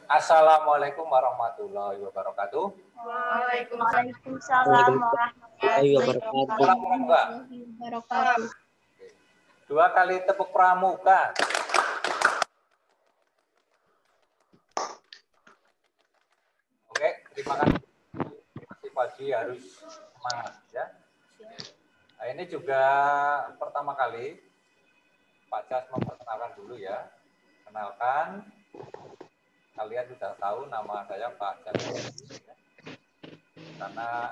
Assalamualaikum warahmatullahi wabarakatuh. Waalaikumsalam warahmatullahi wabarakatuh. Dua kali tepuk pramuka. Oke, terima kasih. Masih pagi harus semangat ya. Nah, ini juga pertama kali Pak Jas memperkenalkan dulu ya. Kenalkan, kalian sudah tahu nama saya Pak Jas. Karena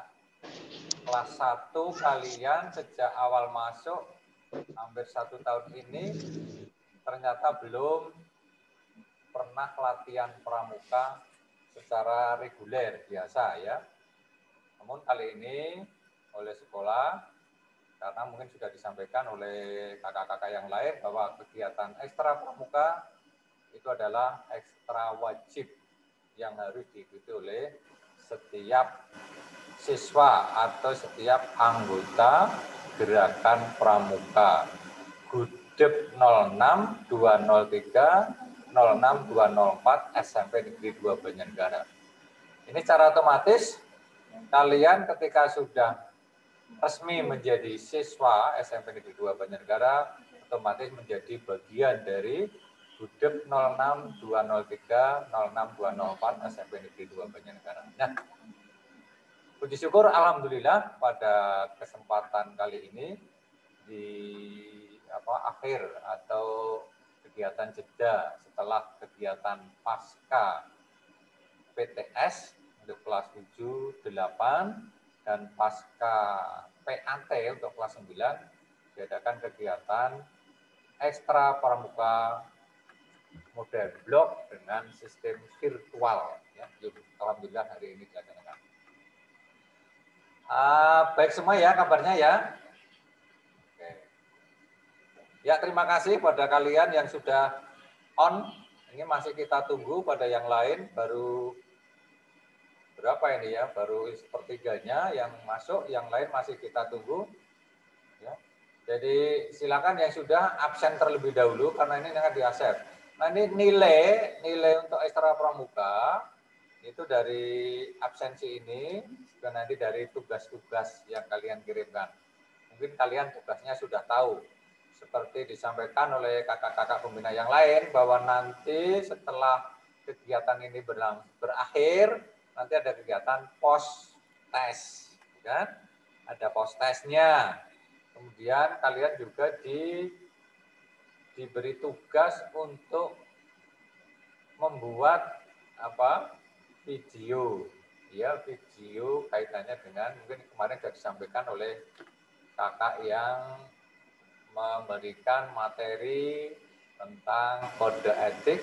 kelas 1 kalian sejak awal masuk hampir 1 tahun ini ternyata belum pernah latihan pramuka secara reguler biasa ya. Namun kali ini oleh sekolah, karena mungkin sudah disampaikan oleh kakak-kakak yang lain bahwa kegiatan ekstra pramuka itu adalah ekstra wajib yang harus diikuti oleh setiap siswa atau setiap anggota gerakan pramuka Gudep 06 203 06 204 SMP Negeri 2 Banjarnegara. Ini secara otomatis kalian ketika sudah resmi menjadi siswa SMP Negeri 2 Banjarnegara otomatis menjadi bagian dari Gudep 06 203 06 204 SMP Negeri 2 Banjarnegara. Nah, puji syukur alhamdulillah pada kesempatan kali ini di akhir atau kegiatan jeda setelah kegiatan pasca PTS untuk kelas 7, 8 dan pasca PAT untuk kelas 9 diadakan kegiatan ekstra pramuka model blok dengan sistem virtual ya. Alhamdulillah hari ini dilaksanakan. Baik semua ya kabarnya ya. Oke. Ya terima kasih pada kalian yang sudah on. Ini masih kita tunggu pada yang lain baru berapa ini ya? Baru sepertiganya yang masuk, yang lain masih kita tunggu. Ya. Jadi silakan yang sudah absen terlebih dahulu karena ini akan di-accept. Nah ini nilai untuk ekstra pramuka itu dari absensi ini dan nanti dari tugas-tugas yang kalian kirimkan. Mungkin kalian tugasnya sudah tahu. Seperti disampaikan oleh kakak-kakak pembina yang lain bahwa nanti setelah kegiatan ini berakhir, nanti ada kegiatan post test, kan? Ada post testnya. Kemudian kalian juga diberi tugas untuk membuat video kaitannya dengan mungkin kemarin sudah disampaikan oleh kakak yang memberikan materi tentang kode etik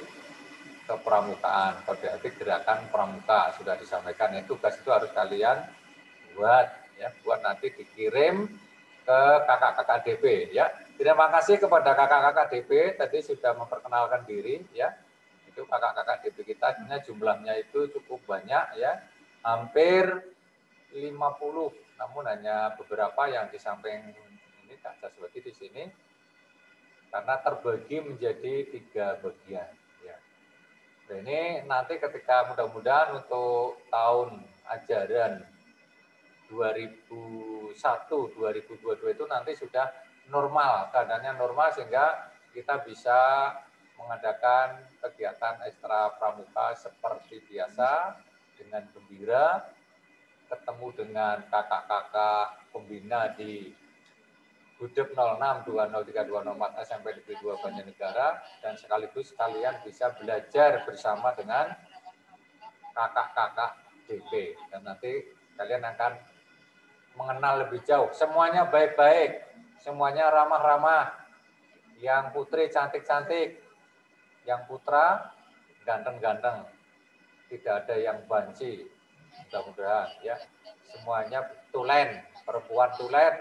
kepramukaan, kode etik gerakan pramuka sudah disampaikan. Tugas itu harus kalian buat nanti dikirim ke kakak-kakak DP ya. Terima kasih kepada kakak-kakak DP tadi sudah memperkenalkan diri ya. Itu kakak-kakak DP kita sebenarnya jumlahnya itu cukup banyak ya. Hampir 50, namun hanya beberapa yang di samping ini Kak Jaswati di sini karena terbagi menjadi 3 bagian ya. Nah, ini nanti ketika mudah-mudahan untuk tahun ajaran 2001-2022 itu nanti sudah normal, keadaannya normal sehingga kita bisa mengadakan kegiatan ekstra pramuka seperti biasa dengan gembira, ketemu dengan kakak-kakak pembina di Gudep 06 203 204 SMP Negeri 2 Banjarnegara dan sekaligus kalian bisa belajar bersama dengan kakak-kakak DP dan nanti kalian akan mengenal lebih jauh. Semuanya baik-baik, semuanya ramah-ramah. Yang putri cantik-cantik, yang putra ganteng-ganteng. Tidak ada yang banci, mudah-mudahan ya. Semuanya tulen, perempuan tulen,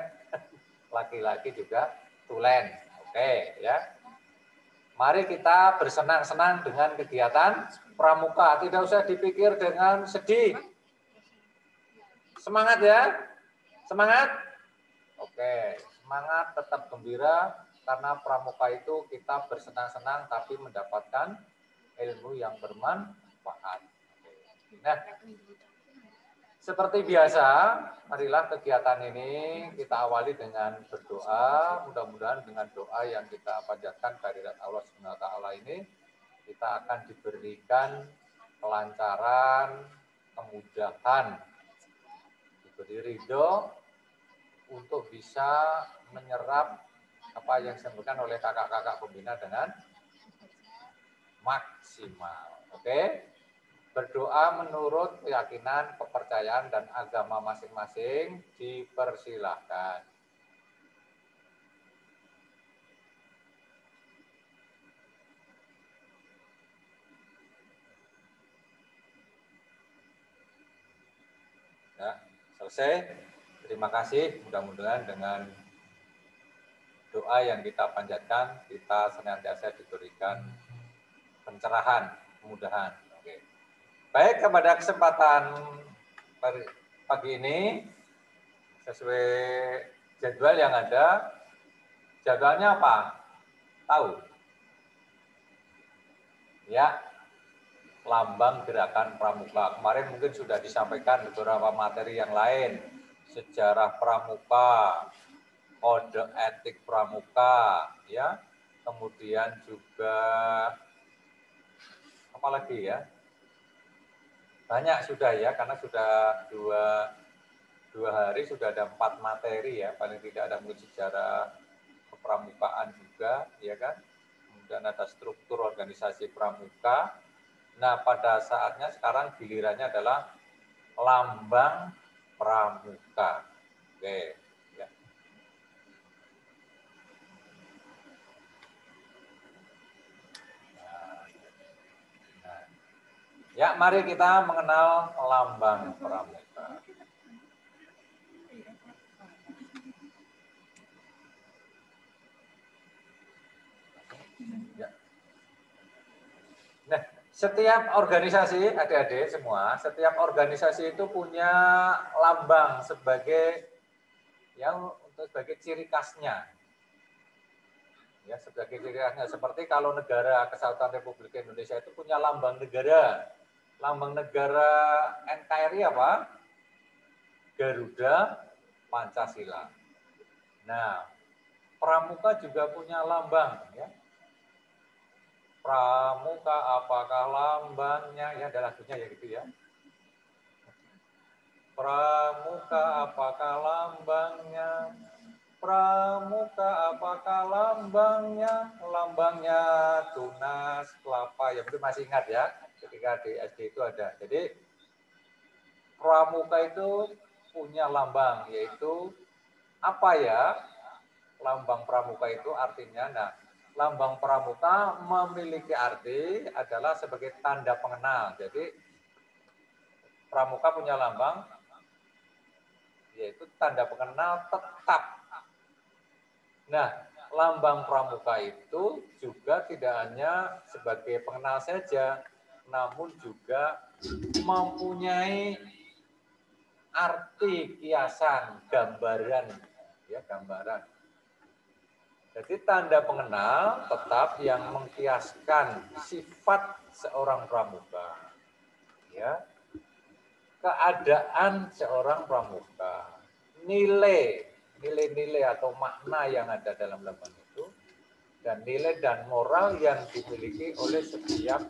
laki-laki juga tulen. Oke ya. Mari kita bersenang-senang dengan kegiatan pramuka. Tidak usah dipikir dengan sedih. Semangat ya. Semangat? Oke, semangat, tetap gembira, karena pramuka itu kita bersenang-senang tapi mendapatkan ilmu yang bermanfaat. Nah, seperti biasa, marilah kegiatan ini kita awali dengan berdoa. Mudah-mudahan dengan doa yang kita panjatkan kehadirat Allah Subhanahu wa taala ini, kita akan diberikan kelancaran, kemudahan, diberi ridho untuk bisa menyerap apa yang disampaikan oleh kakak-kakak pembina dengan maksimal. Oke? Berdoa menurut keyakinan, kepercayaan, dan agama masing-masing dipersilahkan. Ya, selesai. Terima kasih. Mudah-mudahan dengan doa yang kita panjatkan, kita senantiasa diberikan pencerahan, kemudahan. Oke. Baik, pada kesempatan pagi ini, sesuai jadwal yang ada, jadwalnya apa? Tahu? Ya, lambang gerakan pramuka. Kemarin mungkin sudah disampaikan beberapa materi yang lain, sejarah pramuka, kode etik pramuka, ya, kemudian juga apa lagi ya? Banyak sudah ya, karena sudah dua hari sudah ada 4 materi ya, paling tidak ada mungkin sejarah kepramukaan juga, ya kan? Kemudian ada struktur organisasi pramuka. Nah, pada saatnya sekarang gilirannya adalah lambang pramuka. Oke, ya. Nah, ya, mari kita mengenal lambang pramuka. Ya. Nah, setiap organisasi, adik-adik semua, setiap organisasi itu punya lambang sebagai sebagai ciri khasnya. Ya, sebagai ciri khasnya seperti kalau negara Kesatuan Republik Indonesia itu punya lambang negara. Lambang negara NKRI apa? Garuda Pancasila. Nah, pramuka juga punya lambang ya. Pramuka apakah lambangnya? Ya, ada lagunya ya gitu ya. Pramuka apakah lambangnya? Pramuka apakah lambangnya? Lambangnya tunas kelapa. Ya mungkin masih ingat ya, ketika di SD itu ada. Jadi pramuka itu punya lambang, yaitu apa ya? Lambang pramuka itu artinya, nah, lambang pramuka memiliki arti adalah sebagai tanda pengenal. Jadi pramuka punya lambang, yaitu tanda pengenal tetap. Nah, lambang pramuka itu juga tidak hanya sebagai pengenal saja, namun juga mempunyai arti kiasan, gambaran, ya, gambaran. Jadi tanda pengenal tetap yang mengkiaskan sifat seorang pramuka, ya, keadaan seorang pramuka, nilai-nilai atau makna yang ada dalam lambang itu, dan nilai dan moral yang dimiliki oleh setiap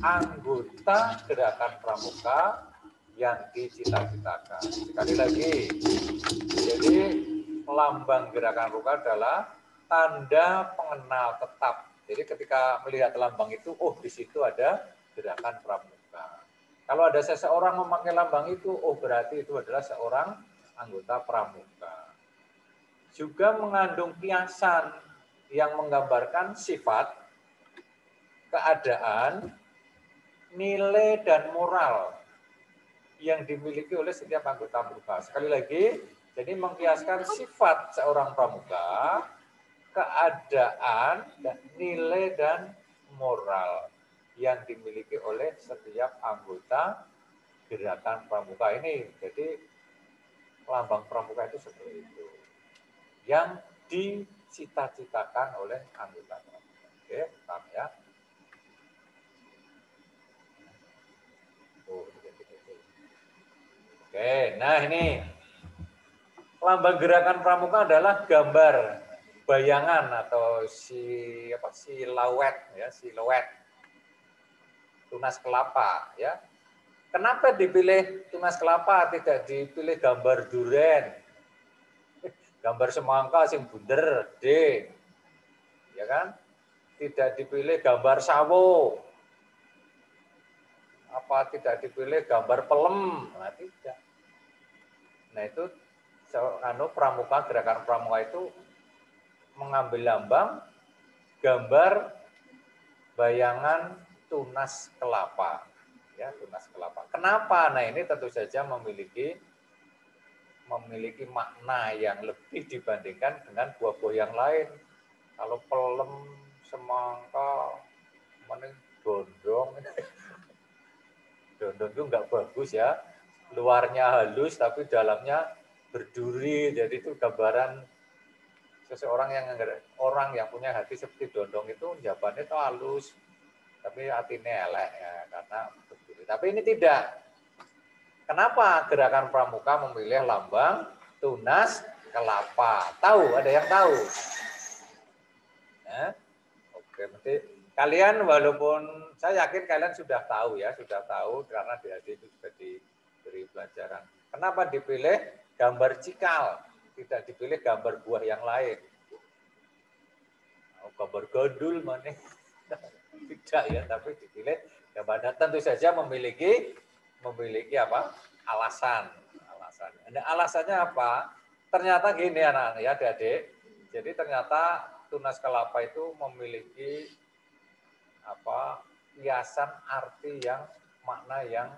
anggota gerakan pramuka yang dicita-citakan. Sekali lagi, jadi lambang gerakan pramuka adalah tanda pengenal tetap. Jadi ketika melihat lambang itu, oh di situ ada gerakan pramuka. Kalau ada seseorang memakai lambang itu, oh berarti itu adalah seorang anggota pramuka. Juga mengandung kiasan yang menggambarkan sifat, keadaan, nilai dan moral yang dimiliki oleh setiap anggota pramuka. Sekali lagi, jadi mengkiaskan sifat seorang pramuka, keadaan, dan nilai dan moral yang dimiliki oleh setiap anggota gerakan pramuka ini. Jadi lambang pramuka itu seperti itu, yang dicita-citakan oleh anggota pramuka. Oke, paham ya? Oke, nah ini lambang gerakan pramuka adalah gambar bayangan atau silhouet ya, siluet tunas kelapa ya. Kenapa dipilih tunas kelapa, tidak dipilih gambar duren, gambar semangka sing bunder, D, ya kan? Tidak dipilih gambar sawo, apa tidak dipilih gambar pelem, nah tidak. Nah itu pramuka, gerakan pramuka itu mengambil lambang gambar bayangan tunas kelapa, ya tunas kelapa. Kenapa? Nah ini tentu saja memiliki makna yang lebih dibandingkan dengan buah-buah yang lain. Kalau pelem, semangka, dondong, dondong itu nggak bagus ya. Luarnya halus tapi dalamnya berduri. Jadi itu gambaran seseorang yang punya hati seperti dondong itu jawabannya itu halus, tapi hatinya elek ya karena berduri. Tapi ini tidak. Kenapa gerakan pramuka memilih lambang tunas kelapa? Tahu? Ada yang tahu? Ya? Oke, nanti kalian walaupun saya yakin kalian sudah tahu ya, sudah tahu karena di itu sudah diberi pelajaran. Kenapa dipilih gambar cikal, tidak dipilih gambar buah yang lain? Gambar gadul mana? Tidak ya, tapi dipilih gambar. Tentu saja memiliki apa? Alasan. Nah, alasannya apa? Ternyata gini anak-anak ya, adik-adik. Jadi ternyata tunas kelapa itu memiliki apa? Hiasan arti yang makna yang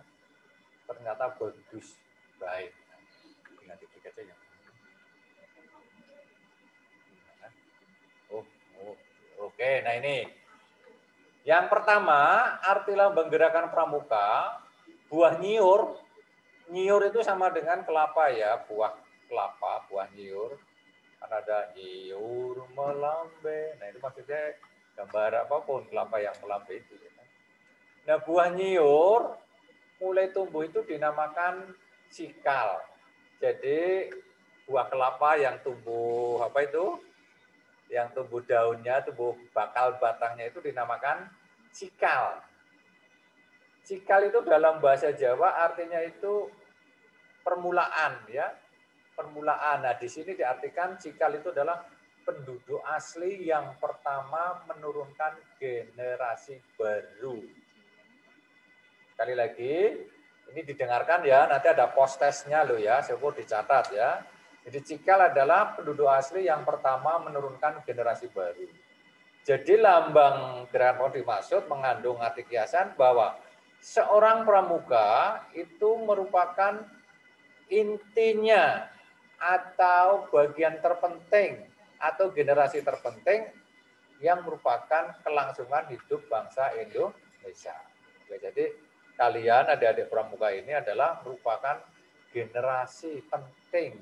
ternyata bagus, baik. Tinggal diklik aja ya. Oke, nah ini. Yang pertama, arti lambang gerakan pramuka, buah nyiur. Nyiur itu sama dengan kelapa ya, buah kelapa, buah nyiur. Kan ada nyiur melambe. Nah itu maksudnya gambar apapun kelapa yang melambe itu. Nah buah nyiur mulai tumbuh itu dinamakan cikal. Jadi buah kelapa yang tumbuh apa itu? Yang tumbuh daunnya, tumbuh bakal batangnya itu dinamakan cikal. Cikal itu dalam bahasa Jawa artinya itu permulaan ya. Permulaan. Nah, di sini diartikan cikal itu adalah penduduk asli yang pertama menurunkan generasi baru. Sekali lagi, ini didengarkan ya, nanti ada post testnya loh ya, saya dicatat ya. Jadi cikal adalah penduduk asli yang pertama menurunkan generasi baru. Jadi lambang gerakan dimaksud mengandung arti kiasan bahwa seorang pramuka itu merupakan intinya atau bagian terpenting atau generasi terpenting yang merupakan kelangsungan hidup bangsa Indonesia. Jadi kalian adik-adik pramuka ini adalah merupakan generasi penting,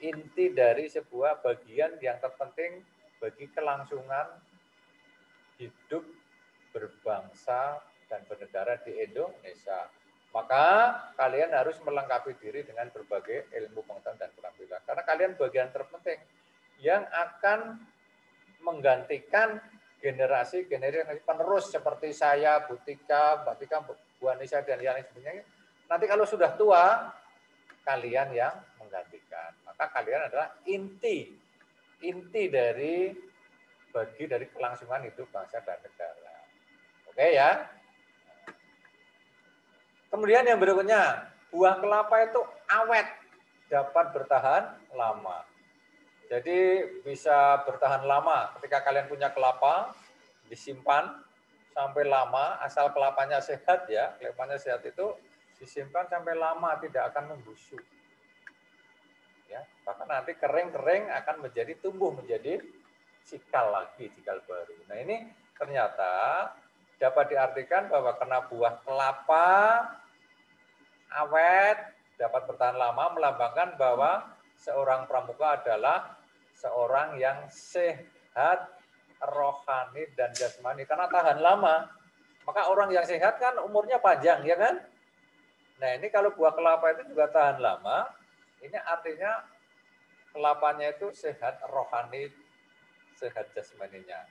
inti dari sebuah bagian yang terpenting bagi kelangsungan hidup berbangsa dan bernegara di Indonesia. Maka kalian harus melengkapi diri dengan berbagai ilmu pengetahuan dan keterampilan. Karena kalian bagian terpenting yang akan menggantikan generasi penerus seperti saya, Bu Tika, Mbak Tika, Bu Anissa, dan yang lain sebagainya. Nanti kalau sudah tua, kalian yang menggantikan. Maka kalian adalah inti dari bagi dari kelangsungan hidup bangsa dan negara. Oke ya. Kemudian yang berikutnya, buah kelapa itu awet, dapat bertahan lama. Jadi bisa bertahan lama ketika kalian punya kelapa, disimpan sampai lama, asal kelapanya sehat ya, kelapanya sehat itu disimpan sampai lama, tidak akan membusuk. Ya, bahkan nanti kering-kering akan tumbuh menjadi cikal lagi, cikal baru. Nah ini ternyata dapat diartikan bahwa karena buah kelapa awet, dapat bertahan lama, melambangkan bahwa seorang pramuka adalah seorang yang sehat, rohani, dan jasmani. Karena tahan lama, maka orang yang sehat kan umurnya panjang, ya kan? Nah ini kalau buah kelapa itu juga tahan lama, ini artinya kelapanya itu sehat rohani, sehat jasmaninya.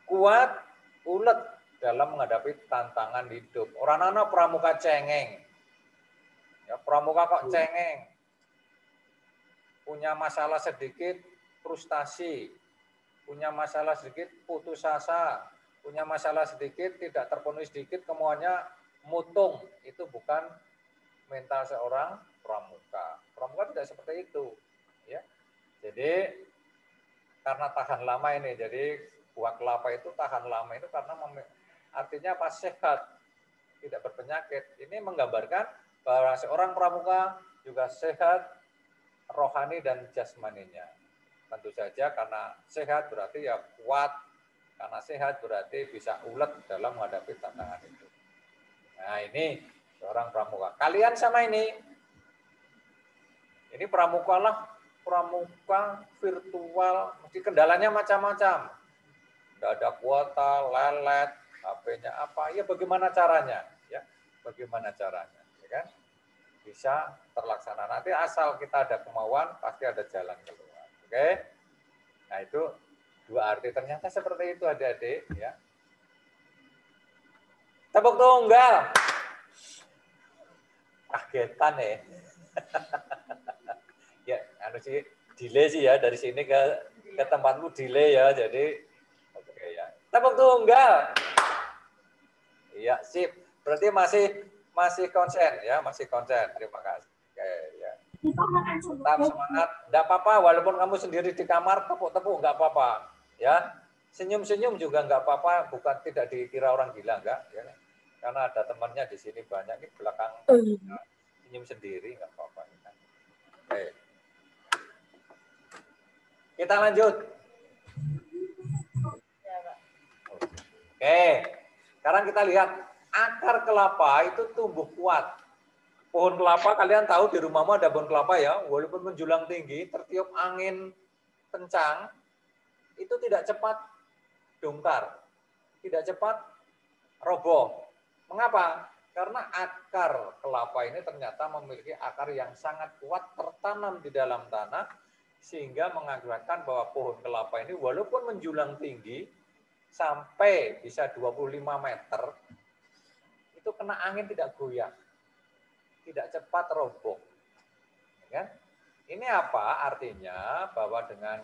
Kuat, ulet dalam menghadapi tantangan hidup. Orang anak pramuka cengeng. Ya, pramuka kok cengeng. Punya masalah sedikit, frustasi. Punya masalah sedikit, putus asa. Punya masalah sedikit, tidak terpenuhi sedikit, semuanya mutung. Itu bukan mental seorang pramuka. Pramuka tidak seperti itu. Ya. Jadi karena tahan lama ini, jadi buah kelapa itu tahan lama itu karena artinya apa? Sehat, tidak berpenyakit. Ini menggambarkan bahwa seorang pramuka juga sehat rohani dan jasmaninya. Tentu saja karena sehat berarti ya kuat, karena sehat berarti bisa ulet dalam menghadapi tantangan itu. Nah ini seorang pramuka. Kalian sama ini pramuka lah, pramuka virtual, mesti kendalanya macam-macam. Tidak ada kuota, lelet, HP-nya apa, ya bagaimana caranya? Ya, bagaimana caranya? Ya kan? Bisa terlaksana. Nanti asal kita ada kemauan, pasti ada jalan keluar. Oke? Nah itu dua arti. Ternyata seperti itu adik-adik. Ya. Tepuk tunggal. Kagetan ya. Ya, anu sih delay sih ya dari sini ke tempatmu delay ya. Jadi oke ya. Tepuk tunggal. Iya, sip. Berarti masih konsen ya, masih konsen. Terima kasih. Oke, ya. Tetap semangat. Enggak apa-apa walaupun kamu sendiri di kamar tepuk-tepuk enggak apa-apa, ya. Senyum-senyum juga enggak apa-apa, bukan tidak dikira orang gila enggak, ya. Karena ada temannya di sini banyak di belakang. Senyum sendiri enggak apa-apa. Oke. Kita lanjut. Oke. Sekarang kita lihat akar kelapa itu tumbuh kuat. Pohon kelapa kalian tahu di rumahmu ada pohon kelapa ya, walaupun menjulang tinggi, tertiup angin kencang, itu tidak cepat dongkar, tidak cepat roboh. Mengapa? Karena akar kelapa ini ternyata memiliki akar yang sangat kuat tertanam di dalam tanah, sehingga mengakibatkan bahwa pohon kelapa ini walaupun menjulang tinggi, sampai bisa 25 meter, itu kena angin tidak goyah. Tidak cepat roboh. Ya. Ini apa artinya? Bahwa dengan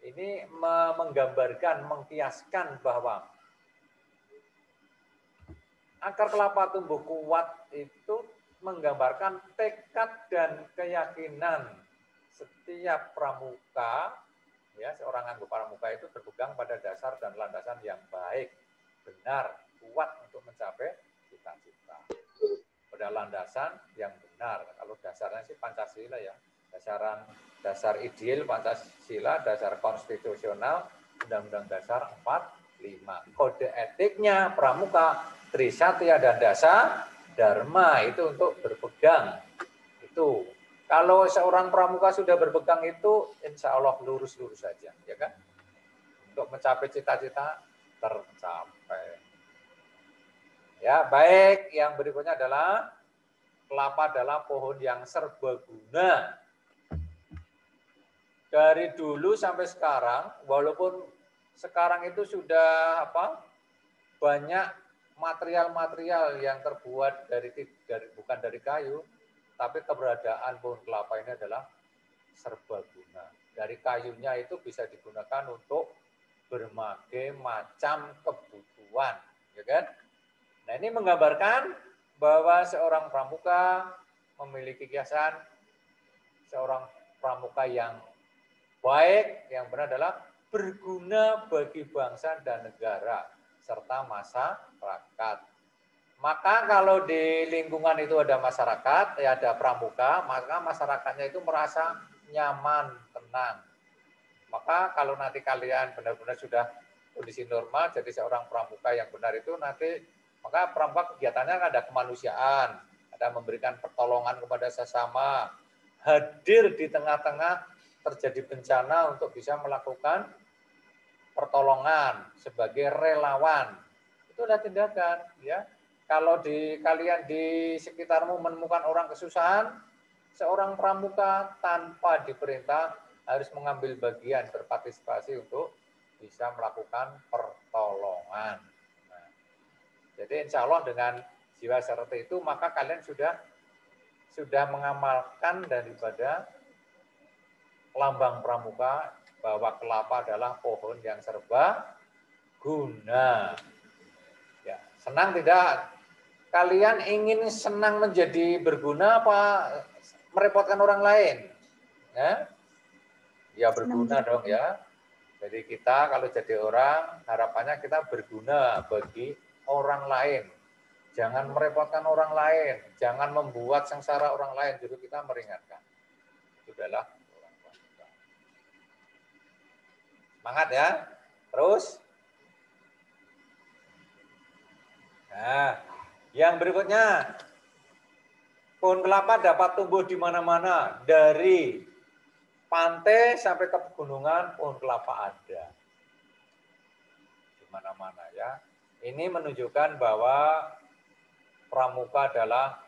ini menggambarkan, mengkiaskan bahwa akar kelapa tumbuh kuat itu menggambarkan tekad dan keyakinan setiap pramuka, ya seorang anggota pramuka itu berpegang pada dasar dan landasan yang baik, benar, kuat untuk mencapai cita-cita. Pada landasan yang benar. Kalau dasarnya sih Pancasila ya. Dasar ideal Pancasila, dasar konstitusional, Undang-Undang Dasar 45. Kode etiknya pramuka, Trisatya dan Dasa Dharma itu untuk berpegang. Itu. Kalau seorang pramuka sudah berpegang itu, insya Allah lurus-lurus saja, ya kan? Untuk mencapai cita-cita tercapai. Ya, baik. Yang berikutnya adalah kelapa adalah pohon yang serbaguna. Dari dulu sampai sekarang, walaupun sekarang itu sudah banyak material-material yang terbuat bukan dari kayu, tapi keberadaan pohon kelapa ini adalah serbaguna. Dari kayunya itu bisa digunakan untuk berbagai macam kebutuhan, ya kan? Nah, ini menggambarkan bahwa seorang pramuka memiliki kiasan seorang pramuka yang baik, yang benar adalah berguna bagi bangsa dan negara serta masyarakat. Maka kalau di lingkungan itu ada masyarakat, ya ada pramuka, maka masyarakatnya itu merasa nyaman, tenang. Maka kalau nanti kalian benar-benar sudah kondisi normal, jadi seorang pramuka yang benar itu nanti maka pramuka kegiatannya ada kemanusiaan, ada memberikan pertolongan kepada sesama, hadir di tengah-tengah terjadi bencana untuk bisa melakukan pertolongan sebagai relawan. Itu adalah tindakan, ya. kalau kalian di sekitarmu menemukan orang kesusahan, seorang pramuka tanpa diperintah harus mengambil bagian, berpartisipasi untuk bisa melakukan pertolongan. Nah, jadi insya Allah dengan jiwa seperti itu, maka kalian sudah mengamalkan daripada lambang pramuka bahwa kelapa adalah pohon yang serba guna. Ya, senang tidak? Kalian ingin senang menjadi berguna apa merepotkan orang lain? Ya berguna dong ya. Jadi kita kalau jadi orang, harapannya kita berguna bagi orang lain. Jangan merepotkan orang lain, jangan membuat sengsara orang lain, justru kita meringankan. Itu adalah orang pramuka. Semangat ya. Terus. Nah, yang berikutnya, pohon kelapa dapat tumbuh di mana-mana, dari pantai sampai ke pegunungan, pohon kelapa ada. Di mana-mana ya. Ini menunjukkan bahwa pramuka adalah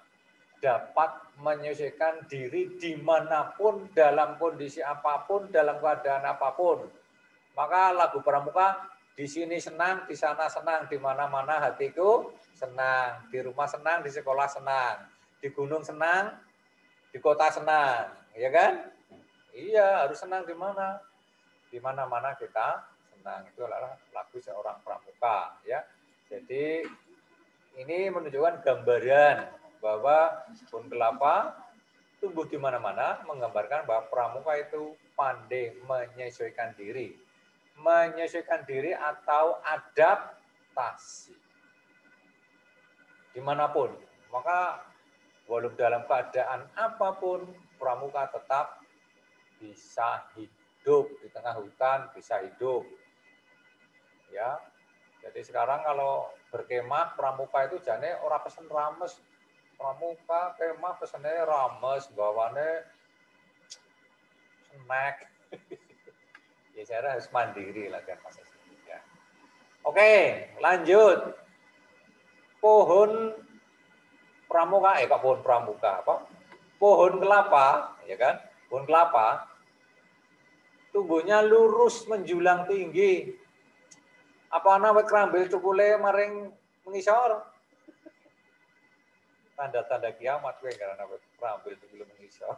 dapat menyesuaikan diri dimanapun, dalam kondisi apapun, dalam keadaan apapun. Maka lagu pramuka, di sini senang, di sana senang, di mana-mana hatiku senang, di rumah senang, di sekolah senang, di gunung senang, di kota senang, ya kan? Iya, harus senang di mana? Di mana-mana kita senang. Itu adalah lagu seorang pramuka, ya. Jadi ini menunjukkan gambaran bahwa pohon kelapa tumbuh di mana-mana, menggambarkan bahwa pramuka itu pandai menyesuaikan diri. Menyesuaikan diri atau adaptasi. Dimanapun. Maka walaupun dalam keadaan apapun, pramuka tetap bisa hidup. Di tengah hutan bisa hidup. Ya. Jadi sekarang kalau berkemah, pramuka itu jane ora pesen rames. Pramuka kemah pesennya rames, bawane snack. Ya saya harus mandiri lah kan masa ya. Oke, lanjut. Pohon pramuka, kok pohon pramuka apa? Pohon kelapa, ya kan? Pohon kelapa tumbuhnya lurus menjulang tinggi. Apa ana wit krambil cukule maring mengisor? Tanda-tanda kiamat kowe karena wit krambil cukule mengisor.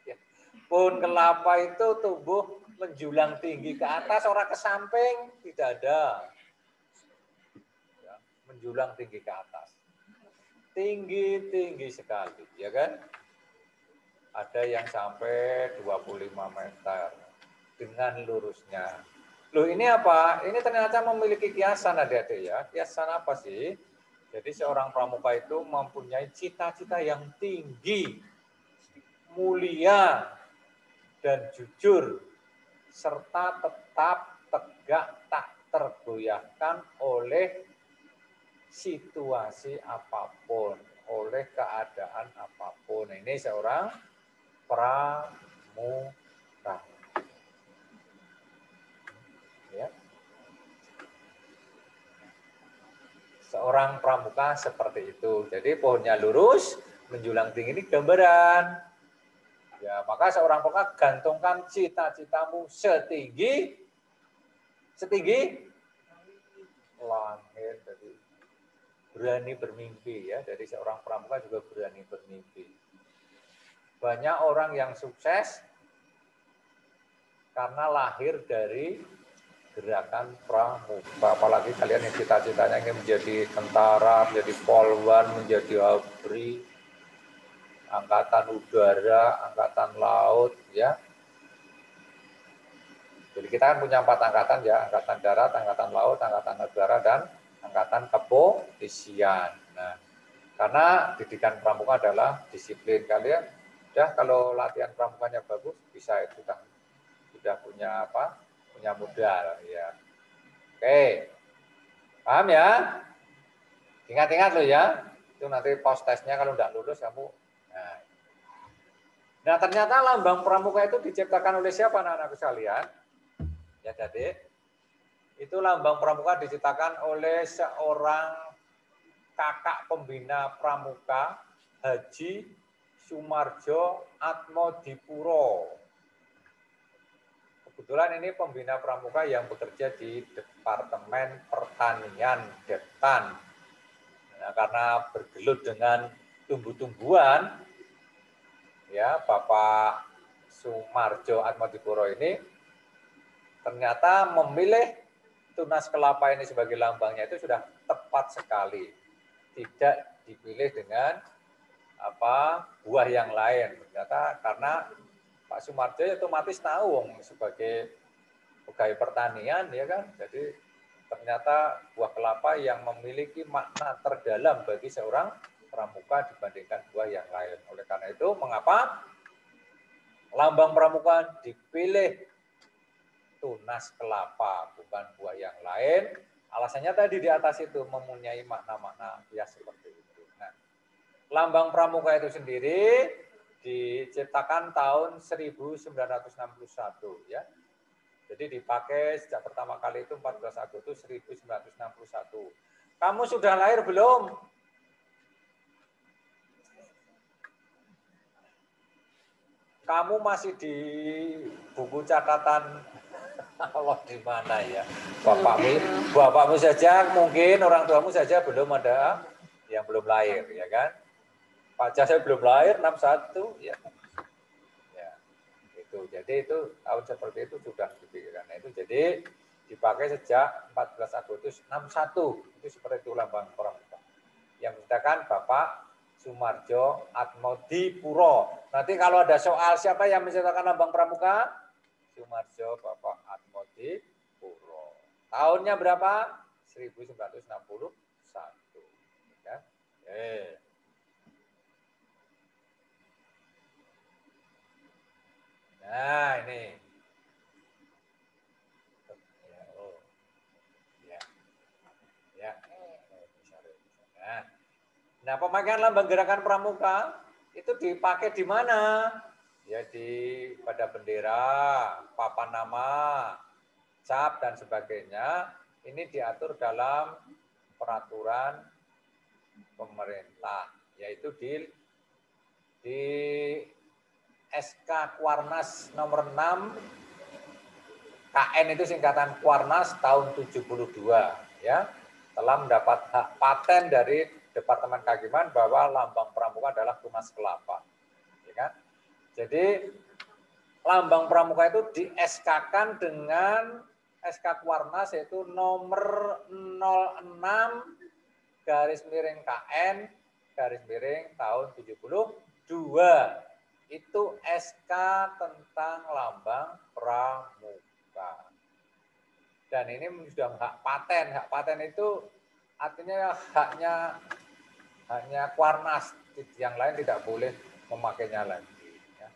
Ya. Pohon kelapa itu tumbuh menjulang tinggi ke atas, orang ke samping, tidak ada. Ya, menjulang tinggi ke atas. Tinggi-tinggi sekali, ya kan? Ada yang sampai 25 meter dengan lurusnya. Loh ini apa? Ini ternyata memiliki kiasan adik-adik ya. Kiasan apa sih? Jadi seorang pramuka itu mempunyai cita-cita yang tinggi, mulia, dan jujur, serta tetap tegak tak tergoyahkan oleh situasi apapun, oleh keadaan apapun. Ini seorang pramuka. Ya. Seorang pramuka seperti itu. Jadi pohonnya lurus, menjulang tinggi, ini gambaran. Ya, maka seorang pramuka gantungkan cita-citamu setinggi langit. Jadi berani bermimpi ya. Jadi seorang pramuka juga berani bermimpi. Banyak orang yang sukses karena lahir dari gerakan pramuka. Apalagi kalian yang cita-citanya ingin menjadi tentara, menjadi polwan, menjadi abri, angkatan udara, angkatan laut, ya. Jadi kita kan punya 4 angkatan ya, angkatan darat, angkatan laut, angkatan udara, dan angkatan kepolisian. Nah, karena didikan pramuka adalah disiplin kalian, ya kalau latihan pramukanya bagus, bisa itu sudah punya apa? Punya modal ya. Oke, paham ya? Ingat-ingat loh ya, itu nanti post testnya kalau tidak lulus kamu. Nah ternyata lambang pramuka itu diciptakan oleh siapa anak-anakku sekalian? Ya jadi itu lambang pramuka diciptakan oleh seorang Kakak Pembina Pramuka Haji Sumarjo Atmodipuro. Kebetulan ini pembina pramuka yang bekerja di Departemen Pertanian Depan. Nah, karena bergelut dengan tumbuh-tumbuhan, ya Bapak Sumarjo Atmodipuro ini ternyata memilih tunas kelapa ini sebagai lambangnya itu sudah tepat sekali. Tidak dipilih dengan buah yang lain. Ternyata karena Pak Sumarjo otomatis tahu sebagai pegawai pertanian ya kan. Jadi ternyata buah kelapa yang memiliki makna terdalam bagi seorang pramuka dibandingkan buah yang lain. Oleh karena itu mengapa lambang pramuka dipilih tunas kelapa bukan buah yang lain? Alasannya tadi di atas itu mempunyai makna-makna ya seperti itu. Nah, lambang pramuka itu sendiri diciptakan tahun 1961 ya. Jadi dipakai sejak pertama kali itu 14 Agustus 1961. Kamu sudah lahir belum? Kamu masih di buku catatan Allah di mana ya? Bapakmu saja mungkin, orang tuamu saja belum ada yang belum lahir ya kan? Pacar saya belum lahir 61 ya. Ya. Itu. Jadi itu tahun seperti itu sudah dipikirkan. Nah, itu jadi dipakai sejak 14 Agustus 61. Itu seperti itu lambang pramuka. Yang menciptakan Bapak Sumarjo Atmodipuro. Nanti kalau ada soal siapa yang menciptakan lambang pramuka? Sumarjo Bapak Atmodipuro. Tahunnya berapa? 1961. Ya. Nah, ini. Nah, pemakaian lambang gerakan pramuka itu dipakai di mana? Ya pada bendera, papan nama, cap dan sebagainya. Ini diatur dalam peraturan pemerintah, yaitu di SK Kuarnas nomor 6 KN itu singkatan Kuarnas tahun 72 ya, telah mendapat hak paten dari Departemen Kehakiman bahwa lambang pramuka adalah tunas kelapa. Ya kan? Jadi lambang pramuka itu di SK-kan dengan SK Kuarnas yaitu nomor 06 garis miring KN garis miring tahun 72. Itu SK tentang lambang pramuka. Dan ini sudah hak paten. Hak paten itu artinya haknya Kuarnas, yang lain tidak boleh memakainya lagi. Ya.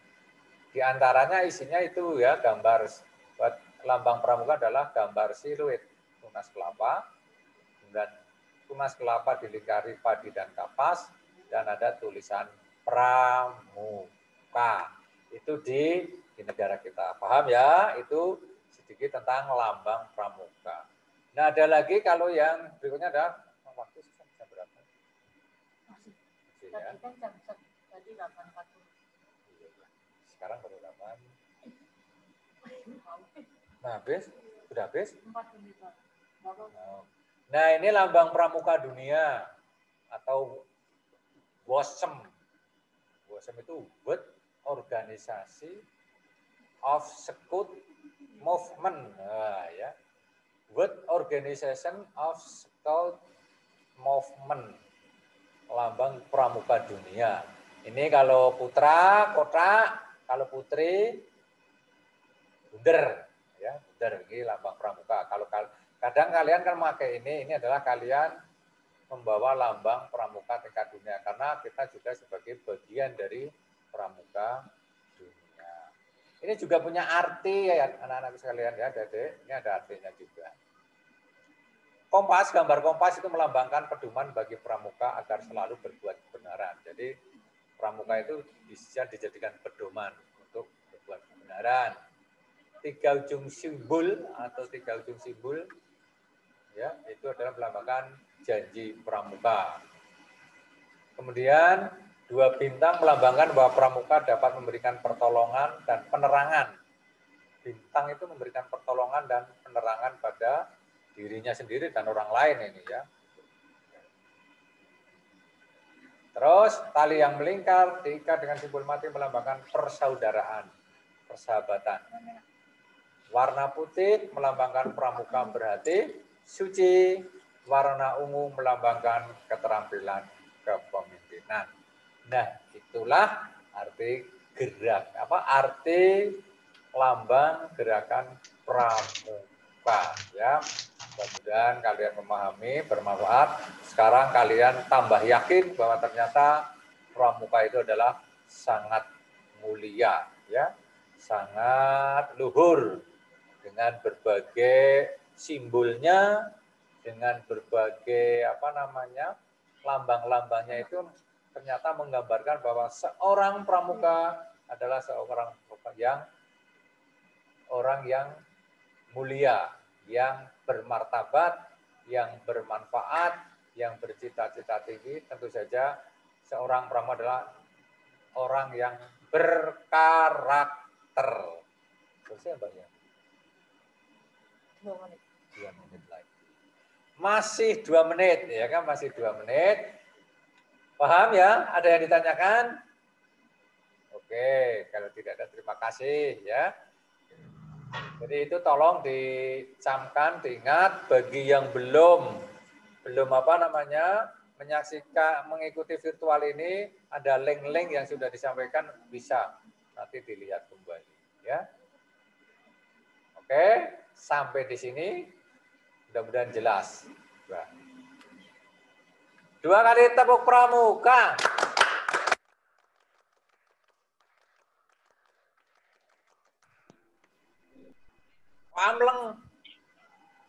Di antaranya isinya itu ya gambar buat lambang pramuka adalah gambar siluet tunas kelapa, dan tunas kelapa dilingkari padi dan kapas, dan ada tulisan pramuka. Itu di negara kita. Paham ya? Itu sedikit tentang lambang pramuka. Nah, ada lagi kalau yang berikutnya ada waktu jam berapa? Masih ya. Tadi 8.40. Sekarang baru 8. Nah, habis? Sudah habis? 4 menit. Nah, ini lambang pramuka dunia atau WOSM. WOSM itu World Organisation of Scout Movement. Nah, ya. World Organization of Scout Movement. Lambang pramuka dunia. Ini kalau putra, kotak, kalau putri, bunder. Ya, bunder ini lambang pramuka. Kalau kadang kalian kan memakai ini adalah kalian membawa lambang pramuka tingkat dunia karena kita juga sebagai bagian dari pramuka dunia. Ini juga punya arti ya anak-anak sekalian ya, Dedek. Ini ada artinya juga. Kompas, gambar kompas itu melambangkan pedoman bagi pramuka agar selalu berbuat kebenaran. Jadi pramuka itu bisa dijadikan pedoman untuk berbuat kebenaran. 3 ujung simbol atau 3 ujung simbol ya itu adalah melambangkan janji pramuka. Kemudian 2 bintang melambangkan bahwa pramuka dapat memberikan pertolongan dan penerangan. Bintang itu memberikan pertolongan dan penerangan pada dirinya sendiri dan orang lain ini ya. Terus tali yang melingkar diikat dengan simbol mati melambangkan persaudaraan, persahabatan. Warna putih melambangkan pramuka berhati suci, warna ungu melambangkan keterampilan kepemimpinan. Nah, itulah arti arti lambang gerakan pramuka ya. Mudah-mudahan kalian memahami, bermanfaat. Sekarang kalian tambah yakin bahwa ternyata pramuka itu adalah sangat mulia ya, sangat luhur dengan berbagai simbolnya, dengan berbagai lambang-lambangnya itu ternyata menggambarkan bahwa seorang pramuka adalah seorang orang yang mulia, yang bermartabat, yang bermanfaat, yang bercita-cita tinggi. Tentu saja seorang pramuka adalah orang yang berkarakter. Selesai Mbak ya? 2 menit lagi. Masih 2 menit, ya kan? Masih 2 menit. Paham ya? Ada yang ditanyakan? Oke, kalau tidak ada terima kasih ya. Jadi itu tolong dicamkan, diingat bagi yang belum menyaksikan, mengikuti virtual ini, ada link-link yang sudah disampaikan, bisa nanti dilihat kembali ya. Oke, sampai di sini mudah-mudahan jelas. 2 kali tepuk pramuka. Amleng.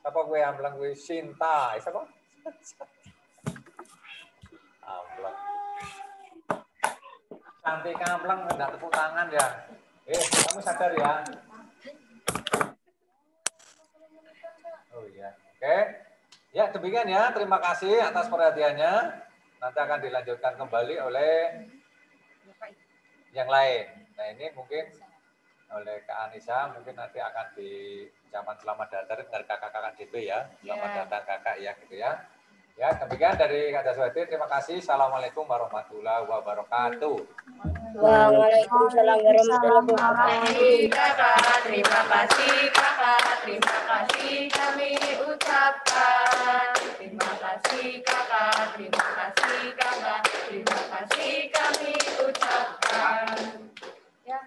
Apa gue amleng gue Sinta, siapa? Amleng. Cantik amleng enggak tepuk tangan ya. Kamu sadar ya? Oh iya. Oke. Ya, demikian ya. Terima kasih atas perhatiannya. Nanti akan dilanjutkan kembali oleh yang lain. Nah, ini mungkin oleh Kak Anissa, mungkin nanti akan diucapkan selamat datang dari kakak-kakak DP ya. Selamat datang kakak ya gitu ya. Ya, demikian dari Kak Daswati. Terima kasih. Assalamualaikum warahmatullahi wabarakatuh. Waalaikumsalam warahmatullahi wabarakatuh. Kakak, terima kasih kakak, terima kasih kami ucapkan. Terima kasih kakak, terima kasih kakak, terima kasih kami ucapkan. Ya.